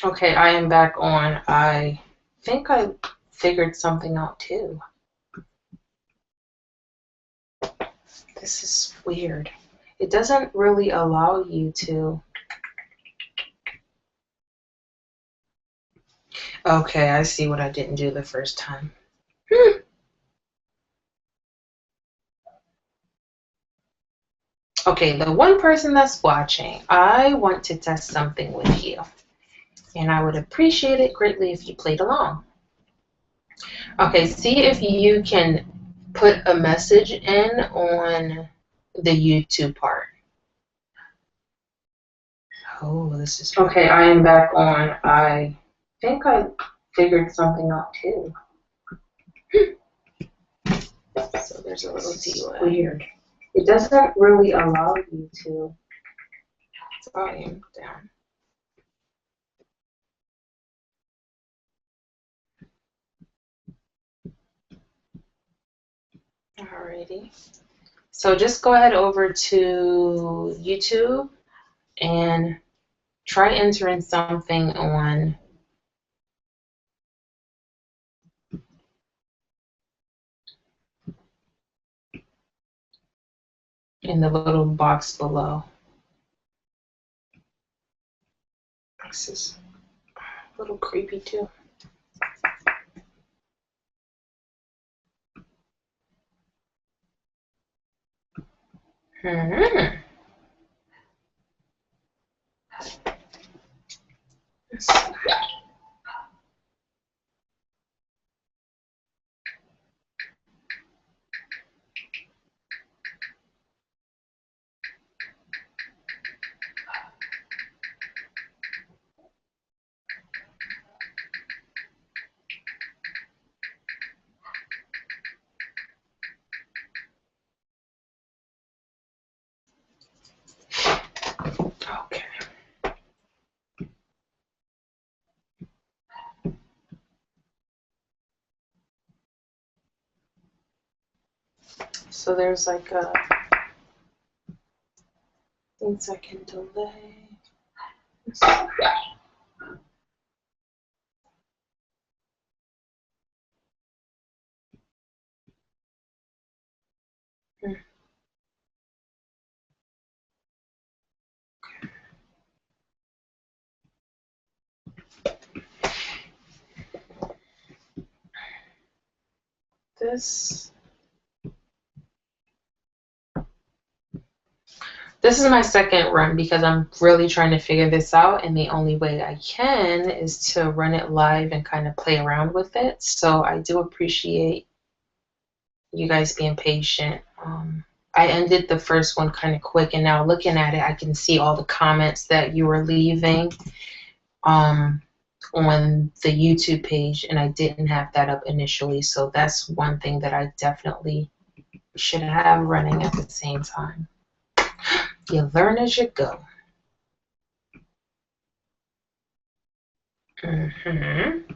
Okay, I am back on. I think I figured something out too. This is weird. It doesn't really allow you to. Okay, I see what I didn't do the first time. Okay, the one person that's watching, I want to test something with you, and I would appreciate it greatly if you played along. Okay, see if you can put a message in on the YouTube part. Oh, this is okay. I am back on. I think I figured something out too. So there's a little delay. Weird. It doesn't really allow you to. Volume down. Alrighty. So just go ahead over to YouTube and try entering something on in the little box below. This is a little creepy too. Hmm. Okay. So there's like a things I can delay. This This is my second run because I'm really trying to figure this out, and the only way I can is to run it live and kind of play around with it. So I do appreciate you guys being patient. I ended the first one kind of quick, and now looking at it, I can see all the comments that you were leaving um, on the YouTube page, and I didn't have that up initially. So that's one thing that I definitely should have running at the same time. You learn as you go. Mm-hmm.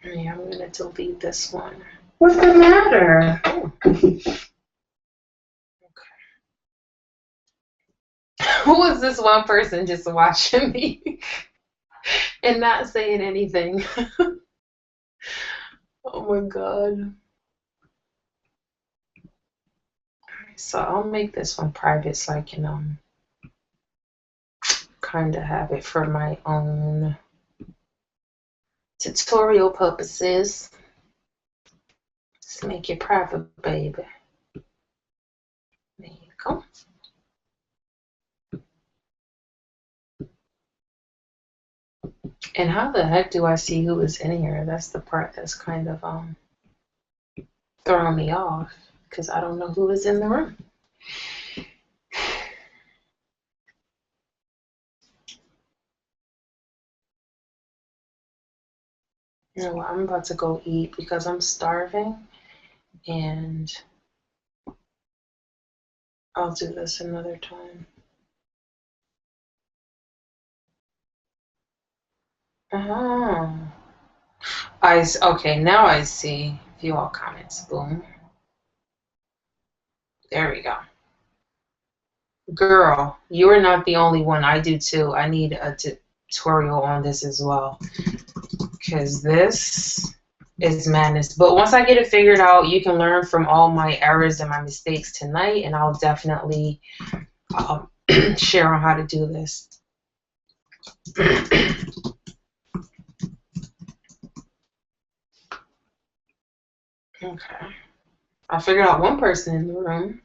Yeah, I'm gonna delete this one. What's the matter? Oh. Okay. Who is this one person just watching me and not saying anything? Oh my god. So I'll make this one private so I can kind of have it for my own tutorial purposes. Let's make it private, baby. There you go. And how the heck do I see who is in here? That's the part that's kind of throwing me off because I don't know who is in the room. You know what? I'm about to go eat because I'm starving, and I'll do this another time. Oh. Okay, now I see. View all comments. Boom. There we go. Girl, you are not the only one. I do too. I need a tutorial on this as well, because this is madness. But once I get it figured out, you can learn from all my errors and my mistakes tonight, and I'll definitely share on how to do this. Okay. I figured out one person in the room.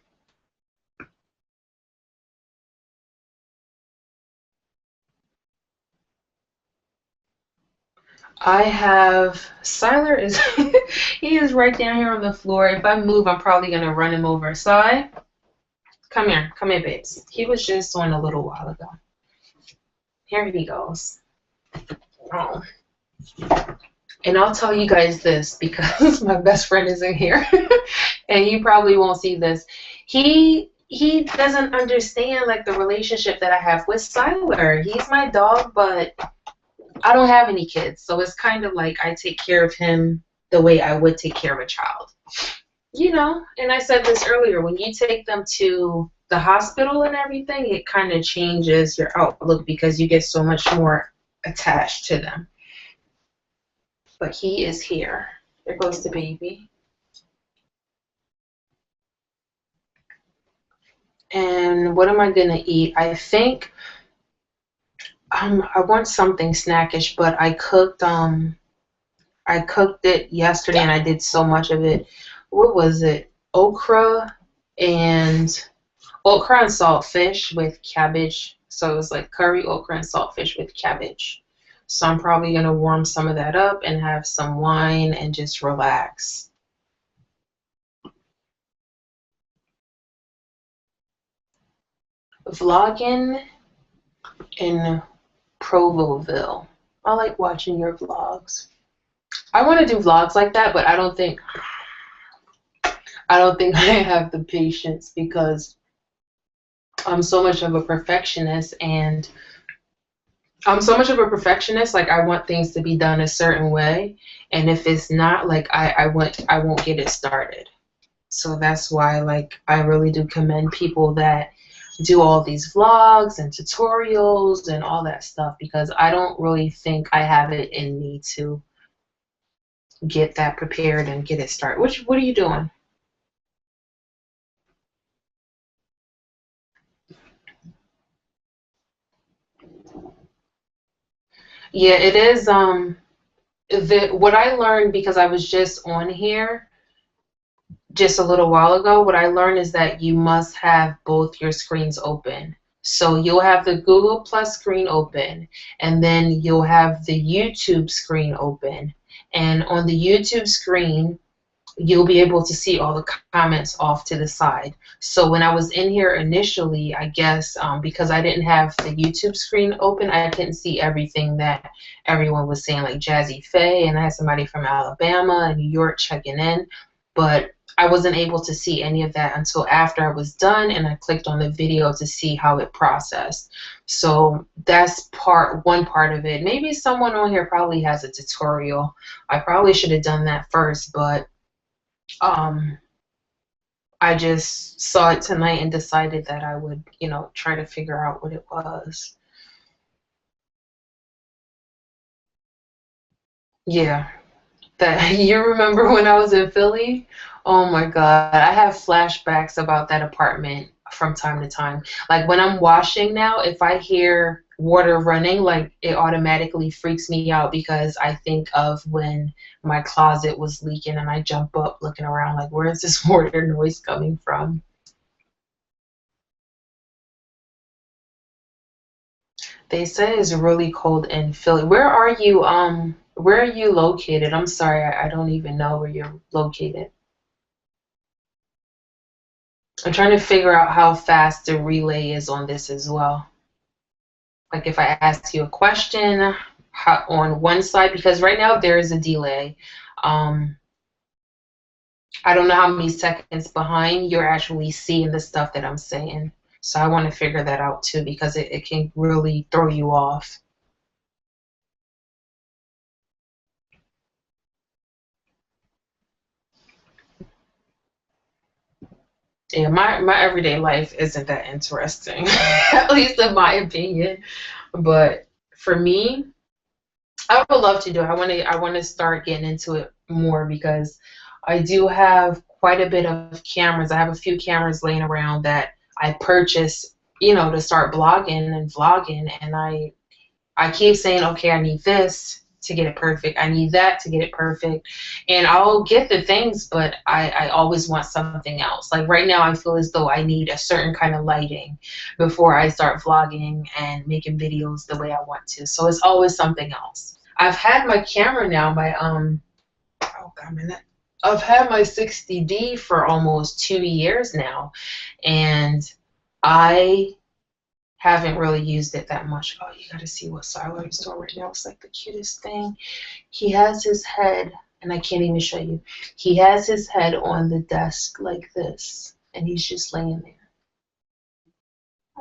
I have Siler is he is right down here on the floor. If I move, I'm probably gonna run him over. Sai, come here, babes. He was just on a little while ago. Here he goes. Oh. And I'll tell you guys this because my best friend isn't here, and you probably won't see this. He doesn't understand like the relationship that I have with Siler. He's my dog, but I don't have any kids, so it's kind of like I take care of him the way I would take care of a child. You know, and I said this earlier, when you take them to the hospital and everything, it kind of changes your outlook because you get so much more attached to them. But he is here. There goes the baby. And what am I going to eat? I think I want something snackish, but I cooked it yesterday and I did so much of it. What was it? Okra and saltfish with cabbage. So it was like curry, okra, and saltfish with cabbage. So I'm probably going to warm some of that up and have some wine and just relax. Vlogging in Provoville. I like watching your vlogs. I want to do vlogs like that, but I don't think I have the patience because I'm so much of a perfectionist, and like I want things to be done a certain way, and if it's not, like I won't get it started. So that's why like I really do commend people that do all these vlogs and tutorials and all that stuff, because I don't really think I have it in me to get that prepared and get it started. What are you doing? Yeah, it is what I learned, because I was just on here just a little while ago, what I learned is that you must have both your screens open. So you'll have the Google Plus screen open, and then you'll have the YouTube screen open. And on the YouTube screen, you'll be able to see all the comments off to the side. So when I was in here initially, I guess because I didn't have the YouTube screen open, I couldn't see everything that everyone was saying, like Jazzy Faye, and I had somebody from Alabama and New York checking in, but I wasn't able to see any of that until after I was done and I clicked on the video to see how it processed. So that's one part of it. Maybe someone on here probably has a tutorial. I probably should have done that first, but I just saw it tonight and decided that I would, try to figure out what it was. Yeah, that you remember when I was in Philly? Oh my God, I have flashbacks about that apartment from time to time. Like when I'm washing now, if I hear water running, like it automatically freaks me out because I think of when my closet was leaking and I jump up looking around like, where is this water noise coming from? They say it's really cold in Philly. Where are you located? I'm sorry, I don't even know where you're located. I'm trying to figure out how fast the relay is on this as well. Like if I ask you a question on one side, because right now there is a delay. Um, I don't know how many seconds behind you're actually seeing the stuff that I'm saying. So I want to figure that out too, because it can really throw you off. Yeah, my everyday life isn't that interesting, at least in my opinion. But for me, I would love to do it. I want to start getting into it more because I do have quite a bit of cameras. I have a few cameras laying around that I purchased, to start blogging and vlogging, and I keep saying, okay, I need this to get it perfect. I need that to get it perfect. And I'll get the things, but I always want something else. Like right now, I feel as though I need a certain kind of lighting before I start vlogging and making videos the way I want to. So it's always something else. I've had my camera now, oh God, man, I've had my 60D for almost 2 years now. And I haven't really used it that much. Oh, you gotta see what Silo is doing right now. It's like the cutest thing. He has his head, and I can't even show you. He has his head on the desk like this, and he's just laying there.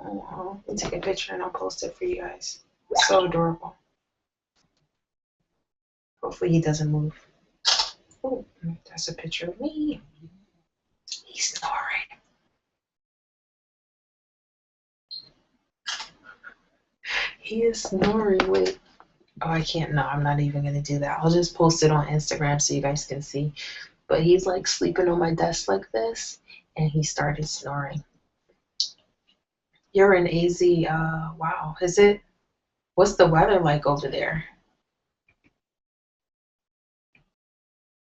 Oh, let me take a picture and I'll post it for you guys. It's so adorable. Hopefully he doesn't move. Oh, that's a picture of me. He's snoring. He is snoring. Wait. Oh, I can't. No, I'm not even going to do that. I'll just post it on Instagram so you guys can see. But he's like sleeping on my desk like this, and he started snoring. You're in AZ. Wow. Is it? What's the weather like over there?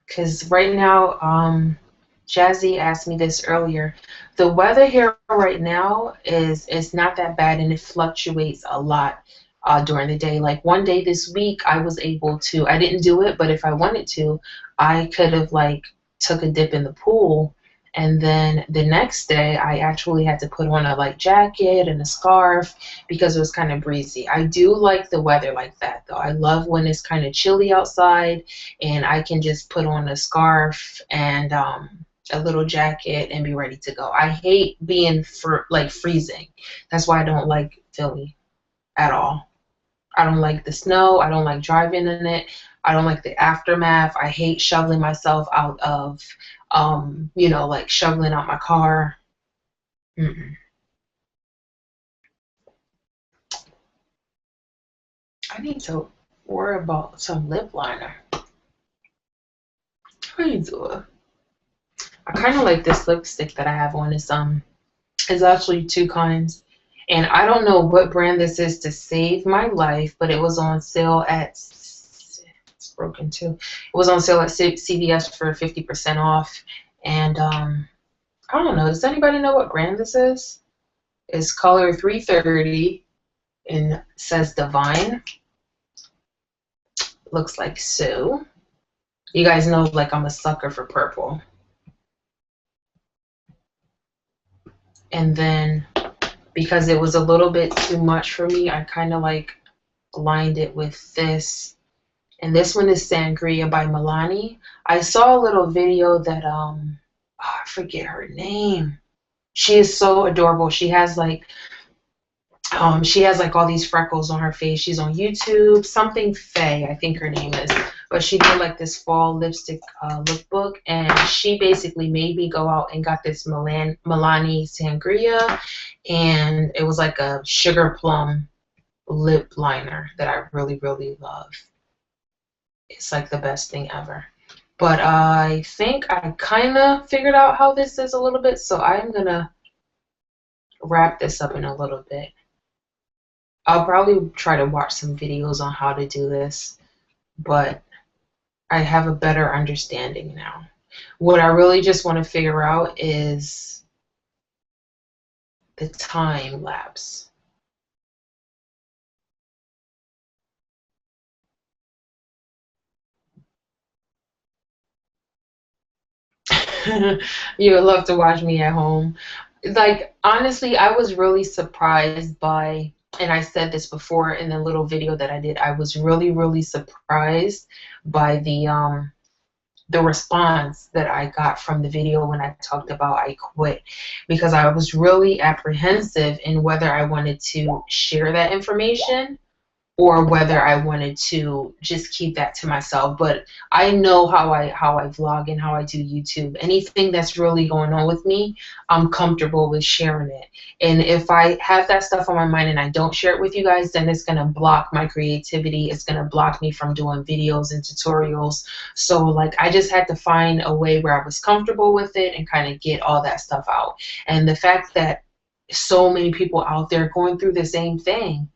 Because right now, Jazzy asked me this earlier. The weather here right now is not that bad, and it fluctuates a lot during the day. Like one day this week, I was able to. I didn't do it, but if I wanted to, I could have like took a dip in the pool. And then the next day, I actually had to put on a light jacket and a scarf because it was kind of breezy. I do like the weather like that, though. I love when it's kind of chilly outside and I can just put on a scarf and a little jacket and be ready to go. I hate being like freezing. That's why I don't like Philly at all. I don't like the snow. I don't like driving in it. I don't like the aftermath. I hate shoveling myself out of, like shoveling out my car. Mm-mm. I need to worry about some lip liner. How you doing? I kind of like this lipstick that I have on. It's actually two kinds. And I don't know what brand this is to save my life, but it was on sale at, it's broken too. It was on sale at CVS for 50% off. And I don't know, does anybody know what brand this is? It's color 330 and says Divine. Looks like so. You guys know like I'm a sucker for purple. And then because it was a little bit too much for me, I kind of like lined it with this. And this one is Sangria by Me-Anie. I saw a little video that I forget her name. She is so adorable. She has like all these freckles on her face. She's on YouTube, something Faye, I think her name is. But she did like this fall lipstick lookbook, and she basically made me go out and got this Me-Anie Sangria, and it was like a sugar plum lip liner that I really, really love. It's like the best thing ever. But I think I kind of figured out how this is a little bit, so I'm going to wrap this up in a little bit. I'll probably try to watch some videos on how to do this, but I have a better understanding now. What I really just want to figure out is the time lapse. You would love to watch me at home. Like, honestly, I was really surprised by, and I said this before in the little video that I did, I was really, really surprised by the response that I got from the video when I talked about I quit, because I was really apprehensive in whether I wanted to share that information or whether I wanted to just keep that to myself. But I know how I vlog and how I do YouTube. Anything that's really going on with me, I'm comfortable with sharing it. And if I have that stuff on my mind and I don't share it with you guys, then it's gonna block my creativity. It's gonna block me from doing videos and tutorials. So like I just had to find a way where I was comfortable with it and kind of get all that stuff out. And the fact that so many people out there going through the same thing,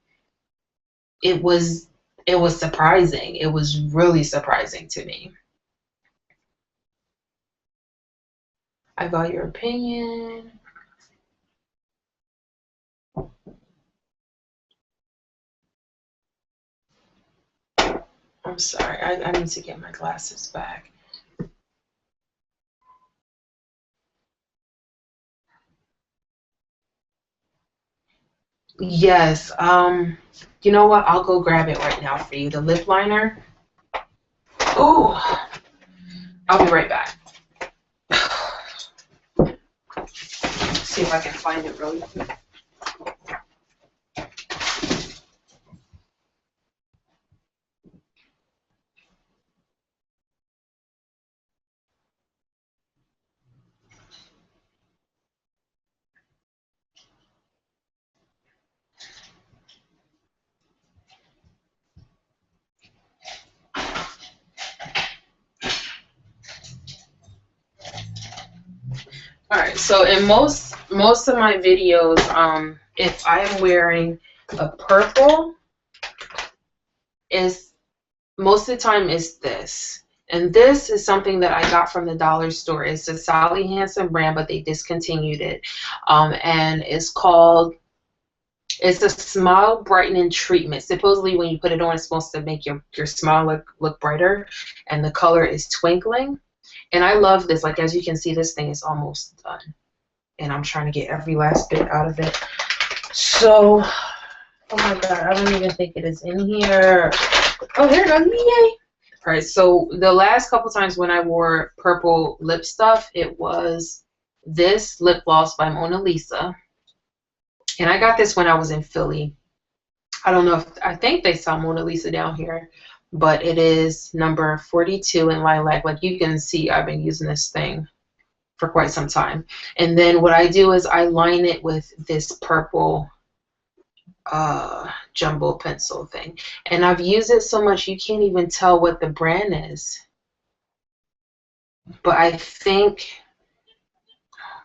it was surprising. It was really surprising to me. I value your opinion. I'm sorry. I need to get my glasses back. Yes. You know what? I'll go grab it right now for you. The lip liner. Ooh. I'll be right back. See if I can find it really quick. All right, so in most of my videos, if I am wearing a purple, is most of the time is this. And this is something that I got from the dollar store. It's a Sally Hansen brand, but they discontinued it. And it's a smile brightening treatment. Supposedly when you put it on, it's supposed to make your smile look brighter. And the color is Twinkling. And I love this. Like, as you can see, this thing is almost done. And I'm trying to get every last bit out of it. So, oh my God, I don't even think it is in here. Oh, here it goes. Yay! All right, so the last couple times when I wore purple lip stuff, it was this lip gloss by Mona Lisa. And I got this when I was in Philly. I don't know if, I think they sell Mona Lisa down here, but it is number 42 in lilac. Like you can see, I've been using this thing for quite some time. And then what I do is I line it with this purple jumbo pencil thing. And I've used it so much you can't even tell what the brand is. But I think,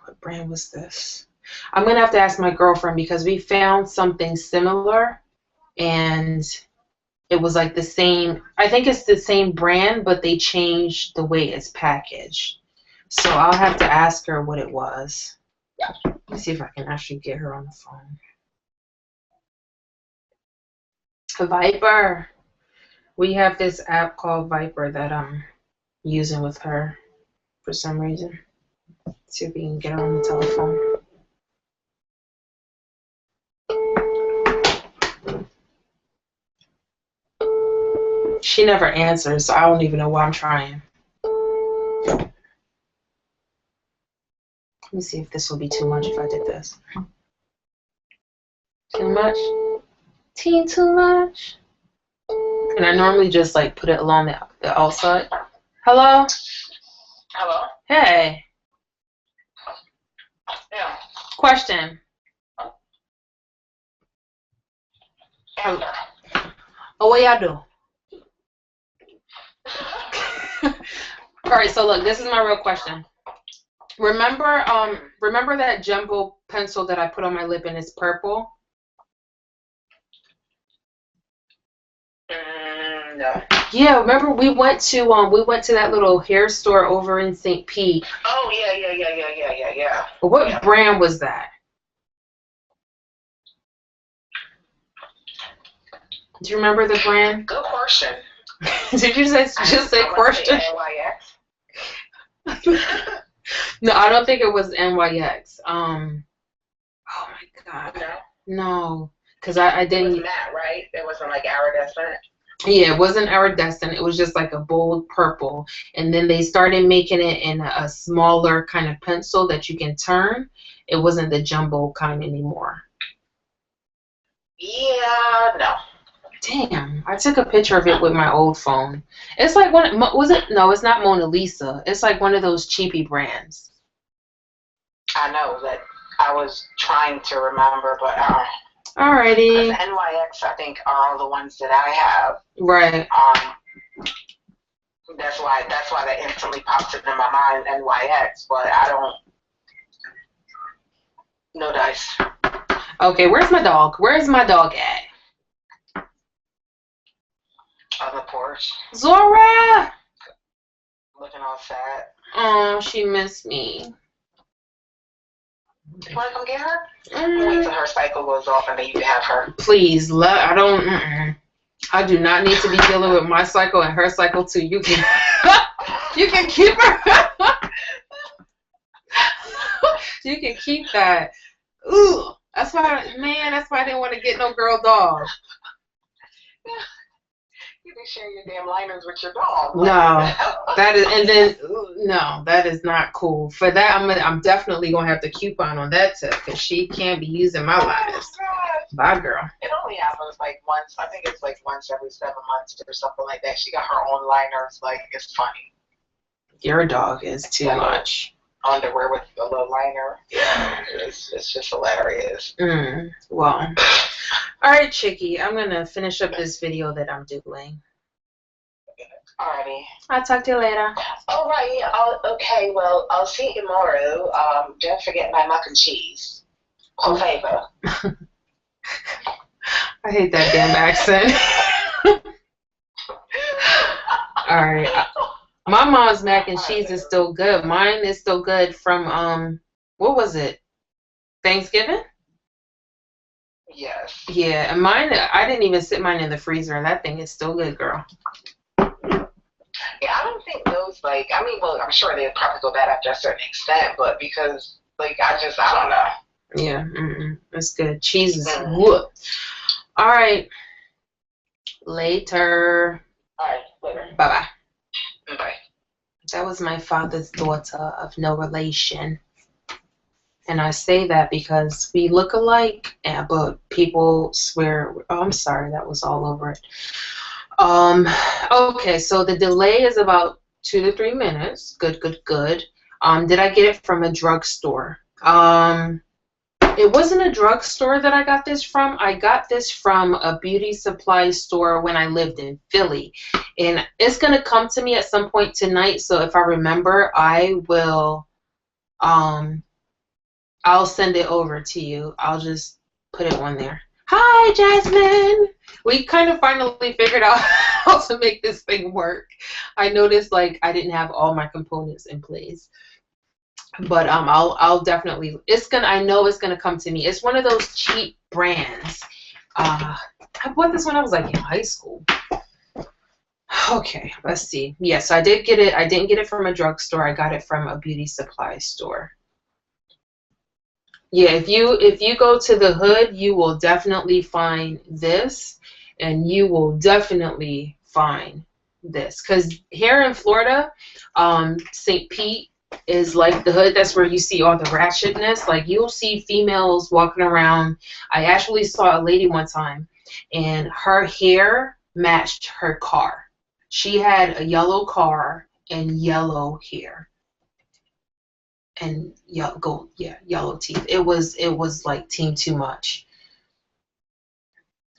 what brand was this? I'm going to have to ask my girlfriend because we found something similar and it was like the same, I think it's the same brand, but they changed the way it's packaged. So I'll have to ask her what it was. Let me see if I can actually get her on the phone. Viper. We have this app called Viper that I'm using with her for some reason. Let's see if we can get her on the telephone. She never answers, so I don't even know why I'm trying. Let me see if this will be too much if I did this. Too much? Too much? And I normally just like put it along the outside. Hello? Hello? Hey. Yeah. Question. Answer. Oh, what y'all do? All right, so look, this is my real question. Remember that jumbo pencil that I put on my lip and it's purple? No. Yeah, remember we went to that little hair store over in St. Pete. Oh yeah. What brand was that? Do you remember the brand? Good question. Did you just say question? No, I don't think it was NYX. Oh my God. No, because I didn't. It was matte, right? It wasn't like iridescent. Yeah, it wasn't iridescent. It was just like a bold purple. And then they started making it in a smaller kind of pencil that you can turn. It wasn't the jumbo kind anymore. Yeah, no. Damn, I took a picture of it with my old phone. It's like was it? No, it's not Mona Lisa. It's like one of those cheapy brands. I know that I was trying to remember, but Alrighty. NYX, I think, are all the ones that I have. Right. That's why that instantly pops into my mind, NYX, but I don't. No dice. Okay, where's my dog? Where's my dog at? On the porch. Zora! Looking all sad. Oh, she missed me. You want to come get her? Wait till her cycle goes off and then you can have her. Please, I don't. I do not need to be dealing with my cycle and her cycle too. You can, you can keep her. You can keep that. Ooh, that's why, man. That's why I didn't want to get no girl dog. You can share your damn liners with your dog. No, that is, and then no, that is not cool. For that, I'm definitely gonna have to coupon on that tip because she can't be using my liners. Bye, girl. It only happens like once. I think it's like once every 7 months or something like that. She got her own liners. Like, it's funny. Your dog is too much. Underwear with a little liner. Yeah, it's just hilarious. Well. All right, Chicky, I'm going to finish up this video that I'm doing. Alrighty. I'll talk to you later. All right. Okay, well, I'll see you tomorrow. Don't forget my mac and cheese. Por favor. I hate that damn accent. All right. My mom's mac and cheese is still good. Mine is still good from, what was it? Thanksgiving? Yes. Yeah, and mine, I didn't even sit mine in the freezer, and that thing is still good, girl. Yeah, I don't think those, like, I mean, well, I'm sure they'd probably go bad after a certain extent, but because, like, I don't know. Yeah, it's good. Cheese is good. All right. Later. All right, later. Bye-bye. Bye. That was my father's daughter of no relation. And I say that because we look alike, but people swear, oh, I'm sorry, that was all over it. Okay, so the delay is about 2 to 3 minutes. Good. Did I get it from a drugstore? It wasn't a drugstore that I got this from. I got this from a beauty supply store when I lived in Philly. And it's going to come to me at some point tonight, so if I remember, I will, I'll send it over to you. I'll just put it on there. Hi, Jasmine. We kind of finally figured out how to make this thing work. I noticed like I didn't have all my components in place. But I'll definitely, I know it's gonna come to me. It's one of those cheap brands. I bought this when I was like in high school. Okay, let's see. Yes, I did get it. I didn't get it from a drugstore. I got it from a beauty supply store. Yeah, if you go to the hood, you will definitely find this, and you will definitely find this. Because here in Florida, St. Pete is like the hood. That's where you see all the ratchetness. Like, you'll see females walking around. I actually saw a lady one time, and her hair matched her car. She had a yellow car and yellow hair. And yellow teeth. It was like Team Too Much.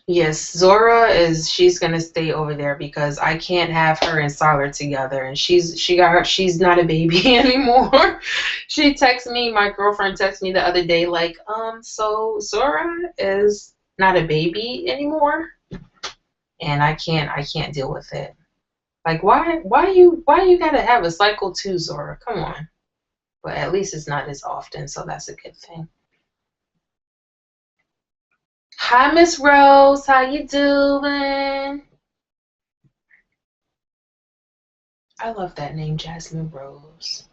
Yes, Zora she's gonna stay over there because I can't have her and Siler together, and she's not a baby anymore. She texted me, my girlfriend texted me the other day, like, so Zora is not a baby anymore, and I can't deal with it. Like, why you gotta have a cycle too, Zora? Come on. But at least it's not as often, so that's a good thing. Hi, Miss Rose. How you doing? I love that name, Jasmine Rose.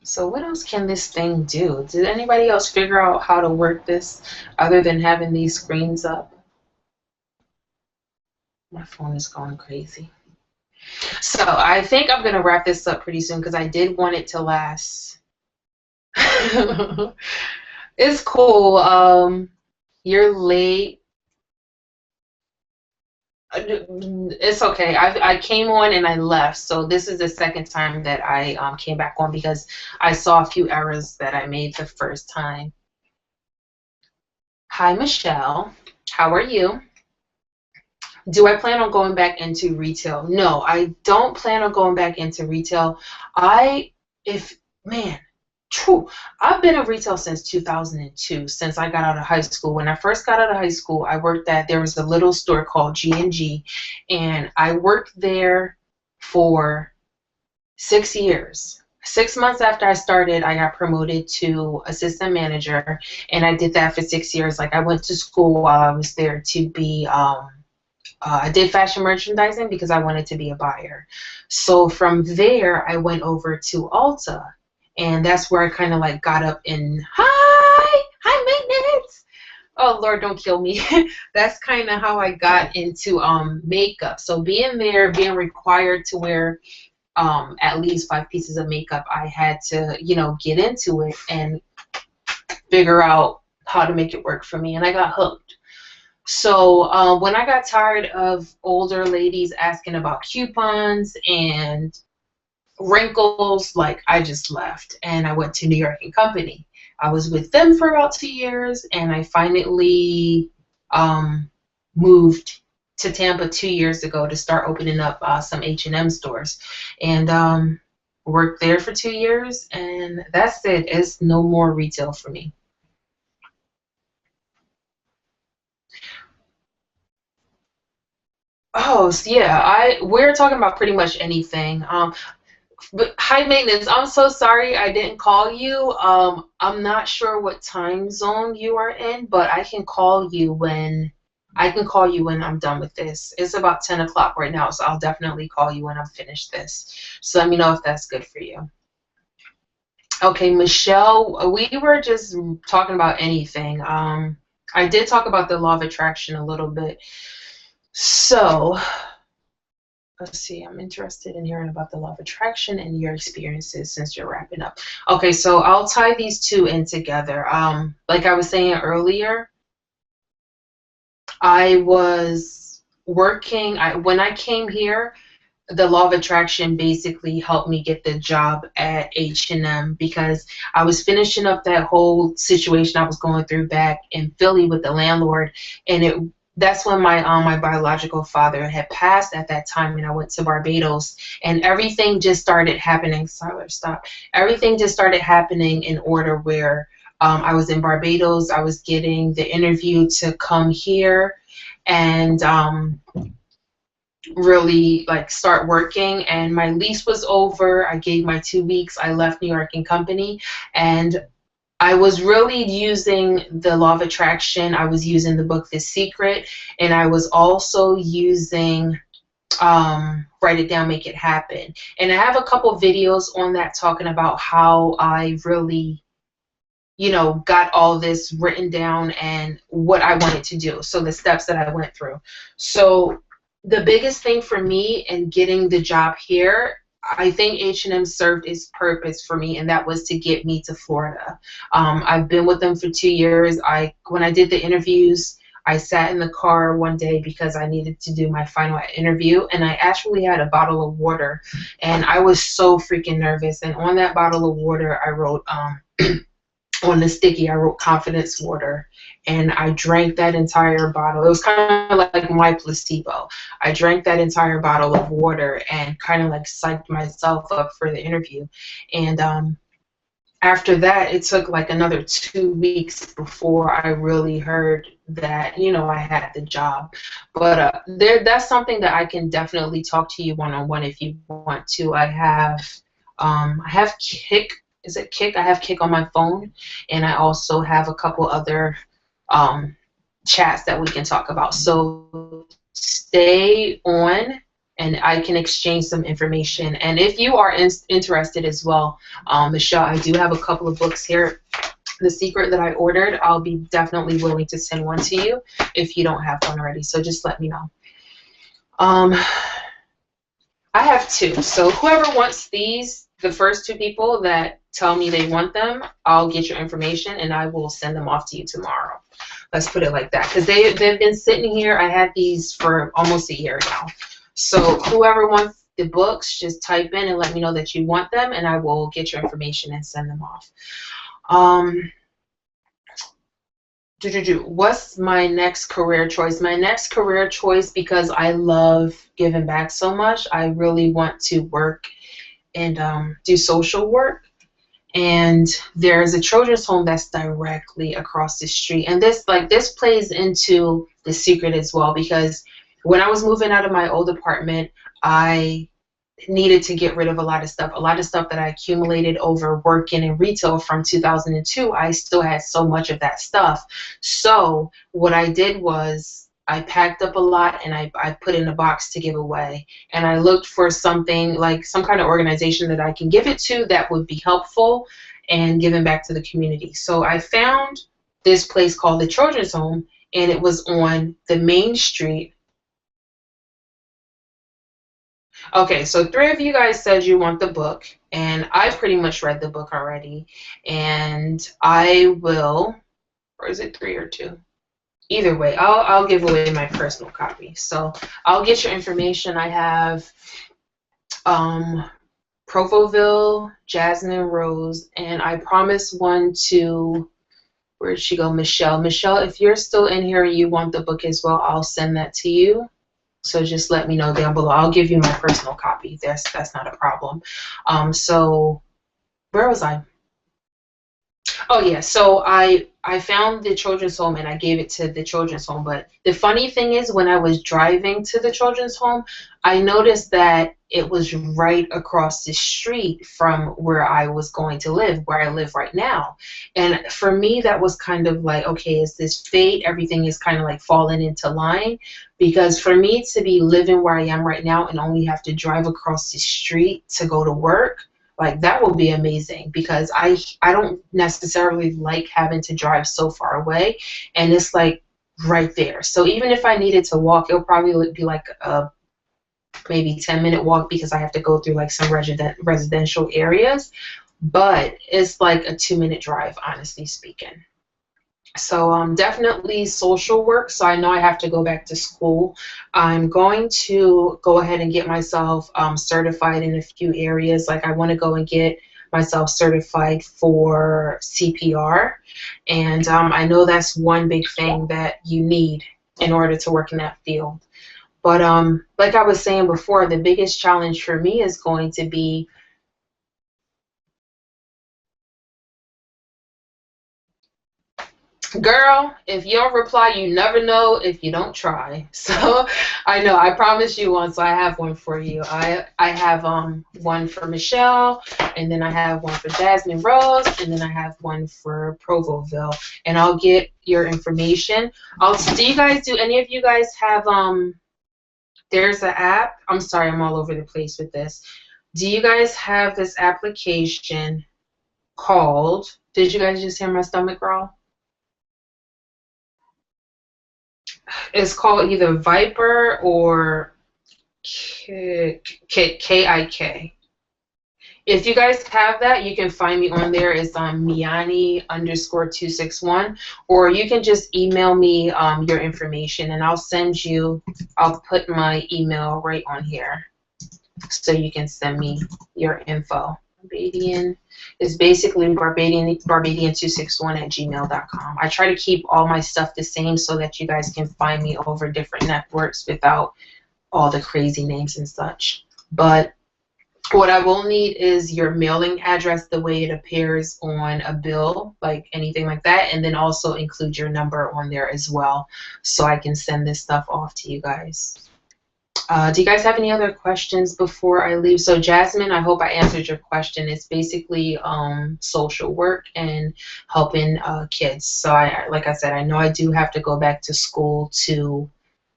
So what else can this thing do? Did anybody else figure out how to work this other than having these screens up? My phone is going crazy. So I think I'm going to wrap this up pretty soon because I did want it to last. It's cool. You're late. It's okay. I came on and I left, so this is the second time that I came back on because I saw a few errors that I made the first time. Hi, Michelle. How are you? Do I plan on going back into retail? No, I don't plan on going back into retail. I, if, man, true. I've been in retail since 2002, since I got out of high school. When I first got out of high school, I worked at, there was a little store called G&G, and I worked there for 6 years. 6 months after I started, I got promoted to assistant manager, and I did that for 6 years. Like I went to school while I was there to be I did fashion merchandising because I wanted to be a buyer. So from there, I went over to Ulta, and that's where I kind of like got up in high maintenance. Oh Lord, don't kill me. That's kind of how I got into makeup. So being there, being required to wear at least 5 pieces of makeup, I had to, get into it and figure out how to make it work for me, and I got hooked. So when I got tired of older ladies asking about coupons and wrinkles, like I just left and I went to New York and Company. I was with them for about 2 years, and I finally moved to Tampa 2 years ago to start opening up some H&M stores, and worked there for 2 years, and that's it. It's no more retail for me. Oh, so yeah, we're talking about pretty much anything. But high maintenance, I'm so sorry I didn't call you. I'm not sure what time zone you are in, but I can call you when I'm done with this. It's about 10 o'clock right now, so I'll definitely call you when I'm finished this. So let me know if that's good for you. Okay, Michelle, we were just talking about anything. I did talk about the law of attraction a little bit. So let's see, I'm interested in hearing about the law of attraction and your experiences since you're wrapping up. Okay, so I'll tie these two in together. Like I was saying earlier, I was working, when I came here, the law of attraction basically helped me get the job at H&M because I was finishing up that whole situation I was going through back in Philly with the landlord, and that's when my biological father had passed at that time, and I went to Barbados, and everything just started happening. Sorry, stop. Everything just started happening in order where I was in Barbados. I was getting the interview to come here and really like start working, and my lease was over. I gave my 2 weeks. I left New York and Company, and I was really using the law of attraction. I was using the book The Secret, and I was also using Write It Down, Make It Happen. And I have a couple videos on that talking about how I really got all this written down and what I wanted to do. So the steps that I went through. So the biggest thing for me in getting the job here, I think H&M served its purpose for me, and that was to get me to Florida. I've been with them for 2 years. When I did the interviews, I sat in the car one day because I needed to do my final interview, and I actually had a bottle of water, and I was so freaking nervous. And on that bottle of water, I wrote on the sticky, I wrote confidence water, and I drank that entire bottle. It was kind of like my placebo. I drank that entire bottle of water and kind of like psyched myself up for the interview. And after that, it took like another 2 weeks before I really heard that, I had the job. But that's something that I can definitely talk to you one-on-one if you want to. I have Kick. Is it Kick? I have Kick on my phone, and I also have a couple other chats that we can talk about. So stay on, and I can exchange some information. And if you are interested as well, Michelle, I do have a couple of books here. The Secret that I ordered, I'll be definitely willing to send one to you if you don't have one already. So just let me know. I have two. So whoever wants these, the first two people that tell me they want them, I'll get your information and I will send them off to you tomorrow. Let's put it like that, because they've been sitting here. I had these for almost a year now. So whoever wants the books, just type in and let me know that you want them, and I will get your information and send them off. What's my next career choice? My next career choice, because I love giving back so much, I really want to work and do social work. And there's a children's home that's directly across the street. And this plays into the secret as well, because when I was moving out of my old apartment, I needed to get rid of a lot of stuff that I accumulated over working in retail from 2002. I still had so much of that stuff. So what I did was I packed up a lot and I put in a box to give away. And I looked for something like some kind of organization that I can give it to that would be helpful and giving back to the community. So I found this place called the Children's Home, and it was on the main street. Okay, so 3 of you guys said you want the book, and I pretty much read the book already. And I will, or is it 3 or 2? Either way, I'll give away my personal copy. So I'll get your information. I have Provoville, Jasmine Rose, and I promised one to, where'd she go? Michelle. Michelle, if you're still in here and you want the book as well, I'll send that to you. So just let me know down below. I'll give you my personal copy. That's not a problem. So where was I? Oh yeah, so I found the children's home and I gave it to the children's home. But the funny thing is, when I was driving to the children's home, I noticed that it was right across the street from where I was going to live, where I live right now. And for me, that was kind of like, okay, is this fate? Everything is kind of like falling into line. Because for me to be living where I am right now and only have to drive across the street to go to work, like that will be amazing, because I don't necessarily like having to drive so far away, and it's like right there. So even if I needed to walk, it'll probably be like a maybe 10-minute walk, because I have to go through like some residential areas, but it's like a 2-minute drive, honestly speaking. So definitely social work. So I know I have to go back to school. I'm going to go ahead and get myself certified in a few areas. Like I want to go and get myself certified for CPR. And I know that's one big thing that you need in order to work in that field. But like I was saying before, the biggest challenge for me is going to be girl, if you don't reply, you never know if you don't try. So I know I promised you one, so I have one for you. I have one for Michelle, and then I have one for Jasmine Rose, and then I have one for Provoville. And I'll get your information. Do any of you guys have there's an app. I'm sorry, I'm all over the place with this. Do you guys have this application called, did you guys just hear my stomach growl? It's called either Viper or KIK. If you guys have that, you can find me on there. It's on Me-Anie_261, or you can just email me your information, and I'll put my email right on here, so you can send me your info. Barbadian is basically Barbadian261@gmail.com. I try to keep all my stuff the same so that you guys can find me over different networks without all the crazy names and such. But what I will need is your mailing address, the way it appears on a bill, like anything like that, and then also include your number on there as well, so I can send this stuff off to you guys. Do you guys have any other questions before I leave? So Jasmine, I hope I answered your question. It's basically social work and helping kids. So like I said, I know I do have to go back to school to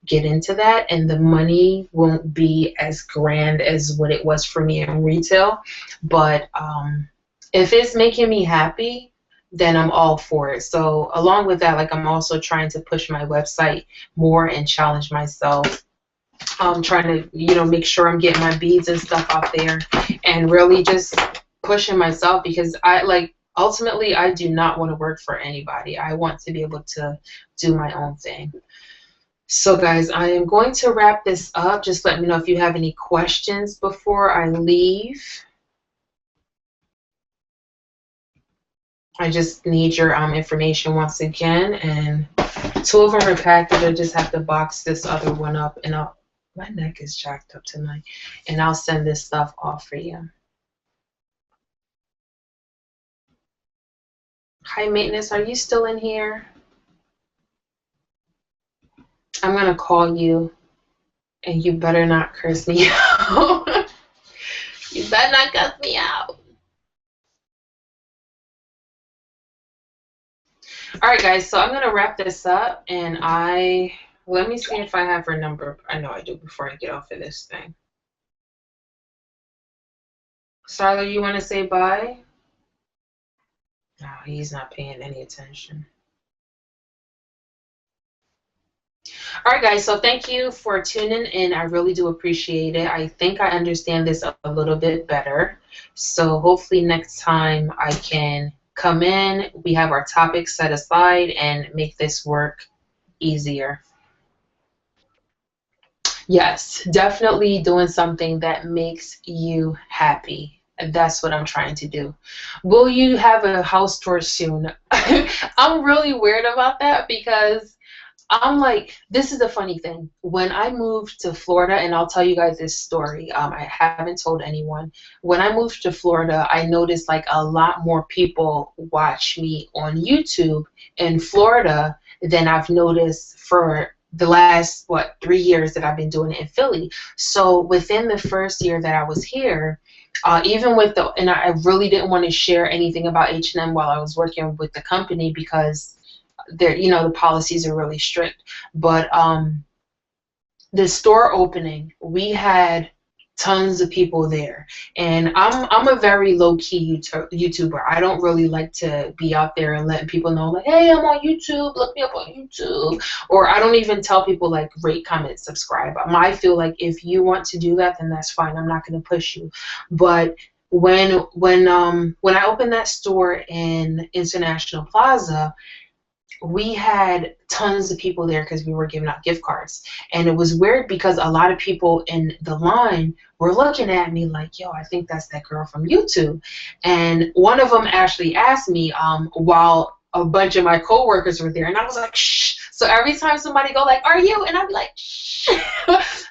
get into that, and the money won't be as grand as what it was for me in retail. But if it's making me happy, then I'm all for it. So along with that, like I'm also trying to push my website more and challenge myself. I'm trying to, make sure I'm getting my beads and stuff out there and really just pushing myself because I like ultimately I do not want to work for anybody. I want to be able to do my own thing. So guys, I am going to wrap this up. Just let me know if you have any questions before I leave. I just need your information once again, and 2 of them are packaged. I just have to box this other one up, and my neck is jacked up tonight, and I'll send this stuff off for you. Hi, maintenance. Are you still in here? I'm gonna call you, and you better not curse me out. You better not cuss me out. All right, guys. So I'm gonna wrap this up, and let me see if I have her number. I know I do before I get off of this thing. Sarla, you want to say bye? No, he's not paying any attention. All right, guys, so thank you for tuning in. I really do appreciate it. I think I understand this a little bit better. So hopefully next time I can come in, we have our topics set aside and make this work easier. Yes, definitely doing something that makes you happy. That's what I'm trying to do. Will you have a house tour soon? I'm really weird about that because I'm like, this is the funny thing. When I moved to Florida, and I'll tell you guys this story, I haven't told anyone. When I moved to Florida, I noticed like a lot more people watch me on YouTube in Florida than I've noticed for the last, 3 years that I've been doing it in Philly. So within the first year that I was here, even with and I really didn't want to share anything about H&M while I was working with the company because the policies are really strict. But the store opening, we had tons of people there, and I'm a very low-key YouTuber. I don't really like to be out there and letting people know like, hey, I'm on YouTube, look me up on YouTube. Or I don't even tell people like rate, comment, subscribe. I feel like if you want to do that, then that's fine. I'm not going to push you. But when I opened that store in International Plaza, we had tons of people there because we were giving out gift cards. And it was weird because a lot of people in the line were looking at me like, yo, I think that's that girl from YouTube. And one of them actually asked me while a bunch of my coworkers were there, and I was like, shh. So every time somebody go like, are you? And I'd be like, shh.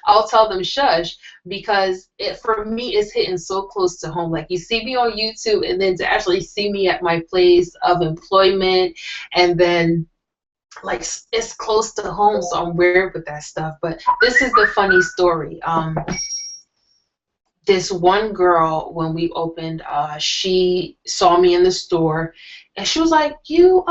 I'll tell them shush, because for me it's hitting so close to home. Like, you see me on YouTube, and then to actually see me at my place of employment, and then like it's close to home, so I'm weird with that stuff. But this is the funny story. This one girl, when we opened, she saw me in the store, and she was like, "You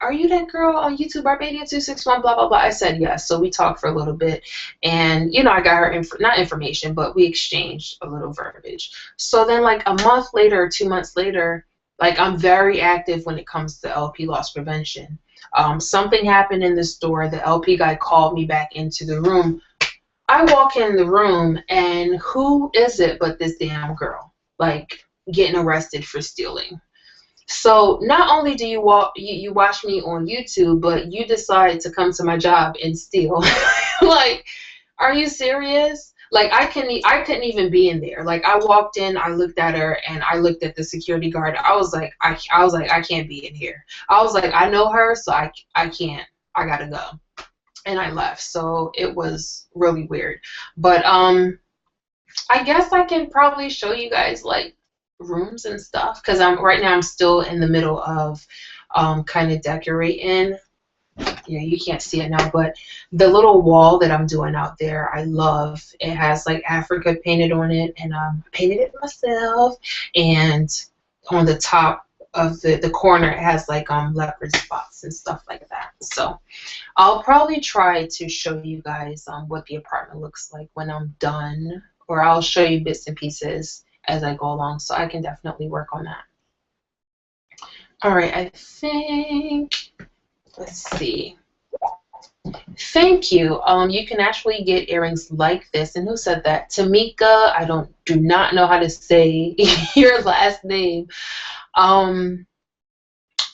are you that girl on YouTube, Barbadian261, blah blah blah?" I said yes. So we talked for a little bit, and I got her not information, but we exchanged a little verbiage. So then, like a month later, or 2 months later, like I'm very active when it comes to LP loss prevention. Something happened in the store. The LP guy called me back into the room. I walk in the room, and who is it but this damn girl, like getting arrested for stealing. So not only do you watch me on YouTube, but you decide to come to my job and steal. Like, are you serious? Like, I couldn't even be in there. Like, I walked in, I looked at her, and I looked at the security guard. I was like, I can't be in here. I was like, I know her, so I can't. I gotta go. And I left. So it was really weird. But I guess I can probably show you guys like rooms and stuff, because right now I'm still in the middle of kind of decorating. Yeah, you can't see it now, but the little wall that I'm doing out there, I love. It has like Africa painted on it, and I painted it myself. And on the top of the corner, it has like leopard spots and stuff like that. So I'll probably try to show you guys what the apartment looks like when I'm done, or I'll show you bits and pieces as I go along, so I can definitely work on that. All right, I think, let's see. Thank you. You can actually get earrings like this. And who said that? Tamika, I do not know how to say your last name. Um,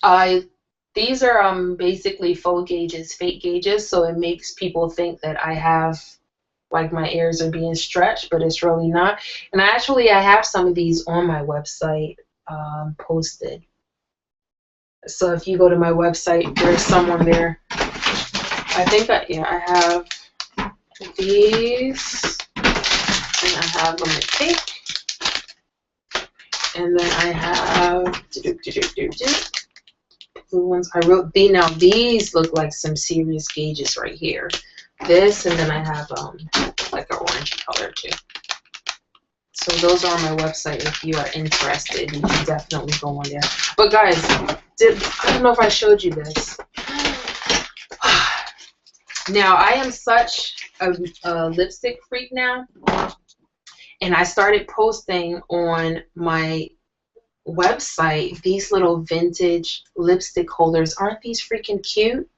I these are basically faux gauges, fake gauges, so it makes people think that I have like my ears are being stretched, but it's really not. And I have some of these on my website posted. So if you go to my website, there's some on there. I think I have these, and I have them in pink, and then I have blue ones. I wrote these. Now these look like some serious gauges right here. This, and then I have like an orange color too. So those are on my website. If you are interested, you can definitely go on there. But guys, I don't know if I showed you this. Now I am such a lipstick freak now, and I started posting on my website these little vintage lipstick holders. Aren't these freaking cute?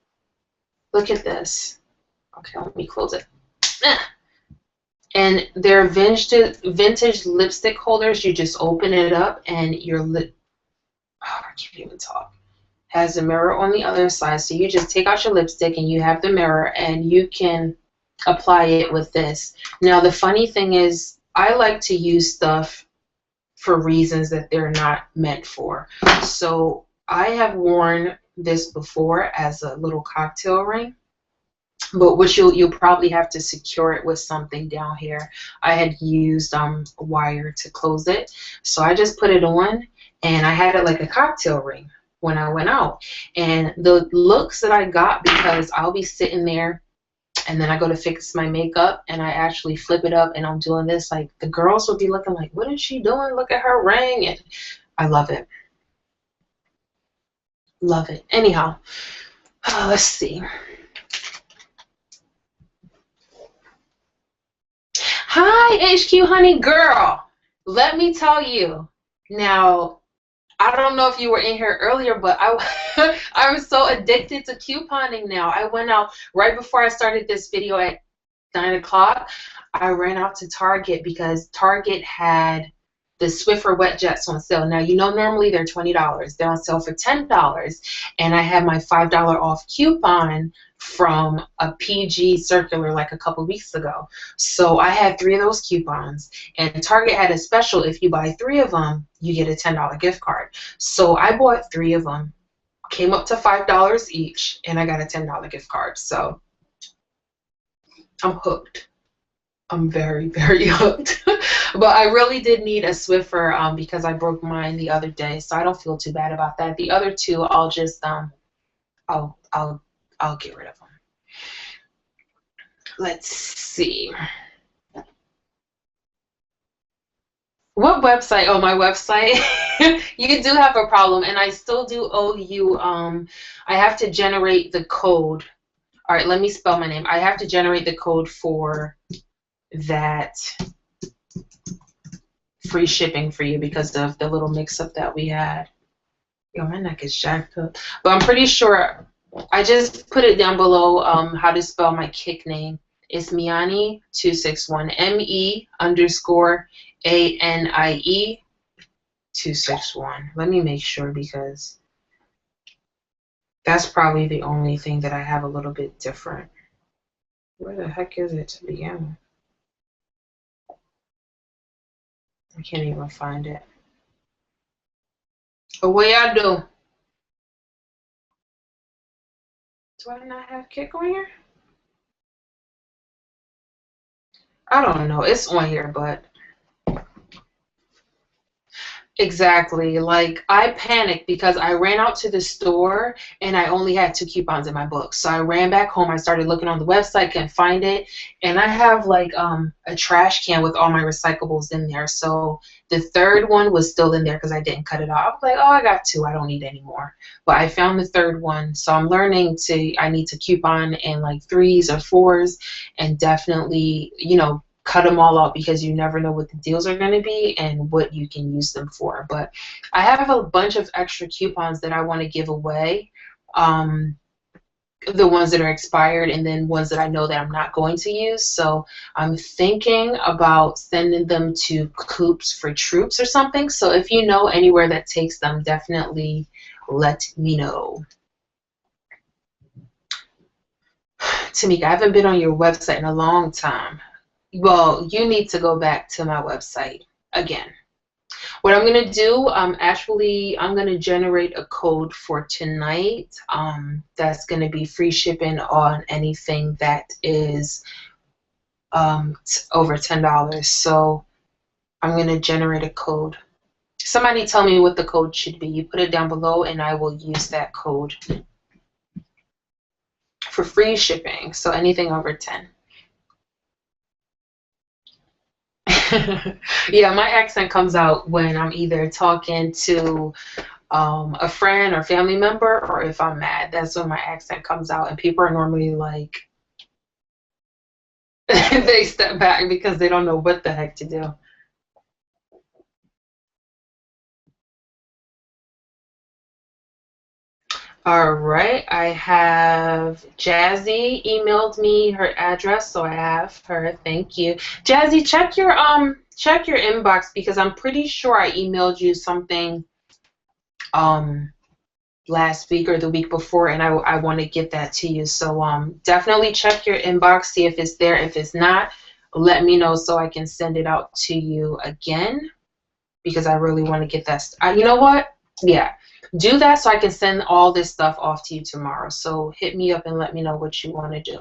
Look at this. Okay, let me close it. And they're vintage lipstick holders. You just open it up and your lip, oh, I can't even talk, has a mirror on the other side. So you just take out your lipstick and you have the mirror and you can apply it with this. Now the funny thing is I like to use stuff for reasons that they're not meant for. So I have worn this before as a little cocktail ring. But which you'll probably have to secure it with something down here. I had used wire to close it, so I just put it on, and I had it like a cocktail ring when I went out. And the looks that I got, because I'll be sitting there, and then I go to fix my makeup, and I actually flip it up, and I'm doing this. Like the girls will be looking like, "What is she doing? Look at her ring!" And I love it. Love it. Anyhow, let's see. Hi, HQ honey girl. Let me tell you. Now, I don't know if you were in here earlier, but I'm so addicted to couponing now. I went out right before I started this video at 9 o'clock. I ran out to Target because Target had the Swiffer wet jets on sale. Now, you know, normally they're $20. They're on sale for $10. And I had my $5 off coupon from a PG circular like a couple weeks ago. So I had 3 of those coupons. And Target had a special. If you buy 3 of them, you get a $10 gift card. So I bought 3 of them. Came up to $5 each. And I got a $10 gift card. So I'm hooked. I'm very, very hooked. But I really did need a Swiffer because I broke mine the other day, so I don't feel too bad about that. The other 2, I'll just I'll get rid of them. Let's see. What website? Oh, my website. You do have a problem, and I still do owe you. I have to generate the code. All right, let me spell my name. I have to generate the code for that free shipping for you because of the little mix-up that we had. Yo, my neck is jacked up. But I'm pretty sure I just put it down below how to spell my kick name. It's Me-Anie 261. Me_ANIE 261. Let me make sure because that's probably the only thing that I have a little bit different. Where the heck is it to begin with? I can't even find it. Oh, what y'all do? Do I not have kick on here? I don't know. It's on here, but exactly. Like I panicked because I ran out to the store and I only had 2 coupons in my book. So I ran back home. I started looking on the website, couldn't find it. And I have like a trash can with all my recyclables in there. So the 3rd one was still in there because I didn't cut it off. I was like, oh, I got 2. I don't need any more. But I found the 3rd one. So I'm learning I need to coupon in like 3s or 4s and definitely, you know, cut them all out because you never know what the deals are going to be and what you can use them for. But I have a bunch of extra coupons that I want to give away. the ones that are expired, and then ones that I know that I'm not going to use. So I'm thinking about sending them to Coops for Troops or something. So if you know anywhere that takes them, definitely let me know. Tamika, I haven't been on your website in a long time. Well, you need to go back to my website again. What I'm gonna do, I'm gonna generate a code for tonight. That's gonna be free shipping on anything that is over $10. So I'm gonna generate a code. Somebody tell me what the code should be. You put it down below, and I will use that code for free shipping. So anything over 10. Yeah, my accent comes out when I'm either talking to a friend or family member, or if I'm mad. That's when my accent comes out, and people are normally like, they step back because they don't know what the heck to do. All right, I have Jazzy emailed me her address, so I have her. Thank you. Jazzy, check your inbox, because I'm pretty sure I emailed you something um last week or the week before, and I want to get that to you. So definitely check your inbox, see if it's there. If it's not, let me know so I can send it out to you again, because I really want to get that. You know what? Yeah, do that so I can send all this stuff off to you tomorrow. So hit me up and let me know what you want to do.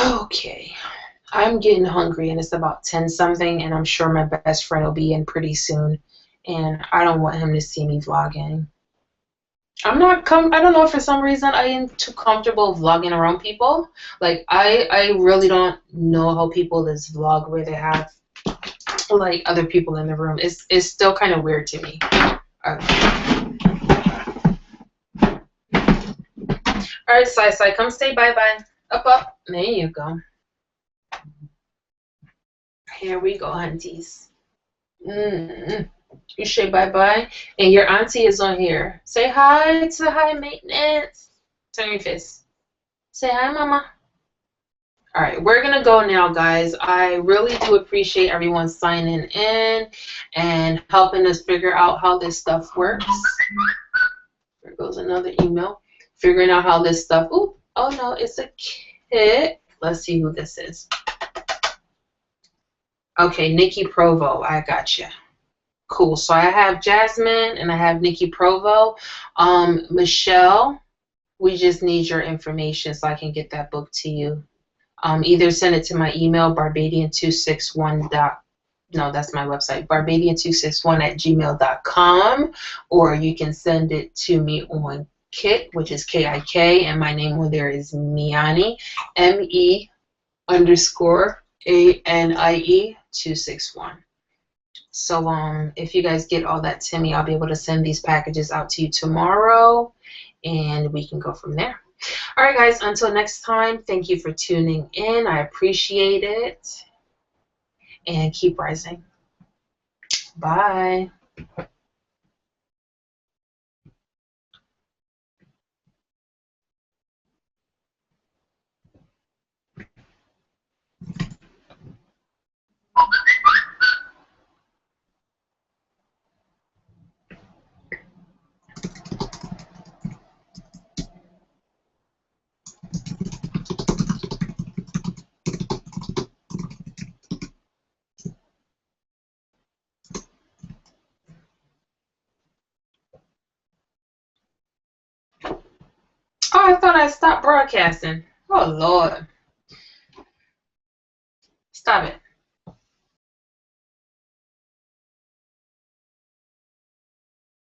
Okay, I'm getting hungry, and it's about 10 something, and I'm sure my best friend will be in pretty soon, and I don't want him to see me vlogging. I don't know, for some reason I am too comfortable vlogging around people. Like I really don't know how people just vlog where they have like other people in the room. It's still kind of weird to me. Okay. All right, Sai, come say bye bye. Up. There you go. Here we go, aunties. Mm. You say bye bye, and your auntie is on here. Say hi to high maintenance. Turn your face. Say hi, mama. All right, we're gonna go now, guys. I really do appreciate everyone signing in and helping us figure out how this stuff works. There goes another email. Figuring out how this stuff. Ooh, oh no, it's a kit. Let's see who this is. Okay, Nikki Provo. I got you. Cool. So I have Jasmine and I have Nikki Provo. Michelle, we just need your information so I can get that book to you. Either send it to my email, barbadian261. No, that's my website, barbadian261@gmail.com, or you can send it to me on Kit, which is KIK, and my name on there is Me-Anie, ME_ANIE 261. So if you guys get all that to me, I'll be able to send these packages out to you tomorrow, and we can go from there. All right, guys, until next time, thank you for tuning in. I appreciate it. And keep rising. Bye. Oh, I thought I stopped broadcasting. Oh, Lord. Stop it.